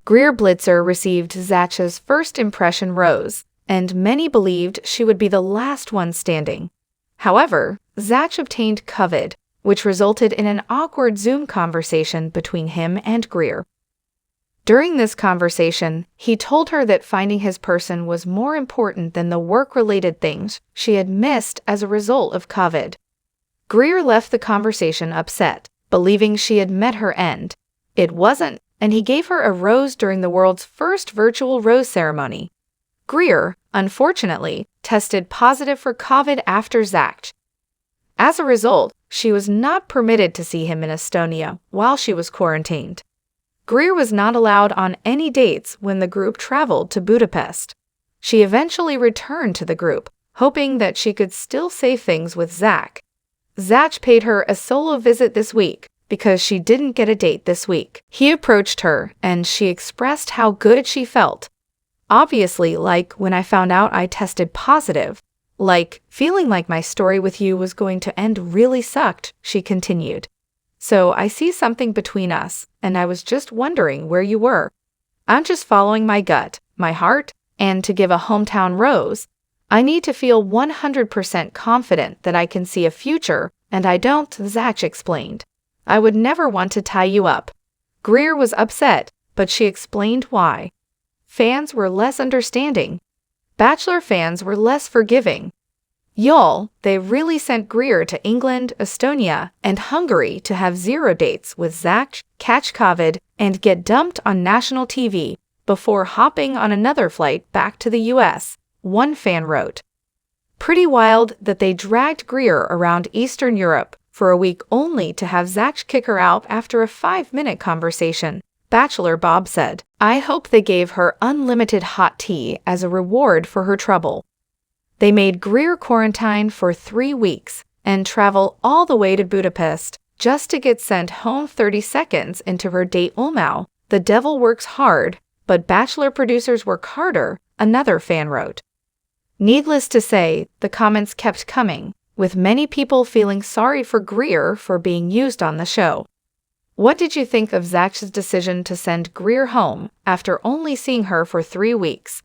Greer Blitzer received Zach's first impression rose, and many believed she would be the last one standing. However, Zach obtained COVID, which resulted in an awkward Zoom conversation between him and Greer. During this conversation, he told her that finding his person was more important than the work-related things she had missed as a result of COVID. Greer left the conversation upset, believing she had met her end. It wasn't, and he gave her a rose during the world's first virtual rose ceremony. Greer, unfortunately, tested positive for COVID after Zach. As a result, she was not permitted to see him in Estonia while she was quarantined. Greer was not allowed on any dates when the group traveled to Budapest. She eventually returned to the group, hoping that she could still say things with Zach. Zach paid her a solo visit this week because she didn't get a date this week. He approached her and she expressed how good she felt. Obviously, like when I found out I tested positive. Like, feeling like my story with you was going to end really sucked, she continued. So I see something between us, and I was just wondering where you were. I'm just following my gut, my heart, and to give a hometown rose, I need to feel 100% confident that I can see a future, and I don't, Zach explained. I would never want to tie you up. Greer was upset, but she explained why. Fans were less understanding. Bachelor fans were less forgiving. Y'all, they really sent Greer to England, Estonia, and Hungary to have 0 dates with Zach, catch COVID, and get dumped on national TV before hopping on another flight back to the US, one fan wrote. Pretty wild that they dragged Greer around Eastern Europe for a week only to have Zach kick her out after a 5-minute conversation, Bachelor Bob said. I hope they gave her unlimited hot tea as a reward for her trouble. They made Greer quarantine for 3 weeks and travel all the way to Budapest just to get sent home 30 seconds into her date Ulmau. The devil works hard, but Bachelor producers work harder, another fan wrote. Needless to say, the comments kept coming, with many people feeling sorry for Greer for being used on the show. What did you think of Zach's decision to send Greer home after only seeing her for 3 weeks?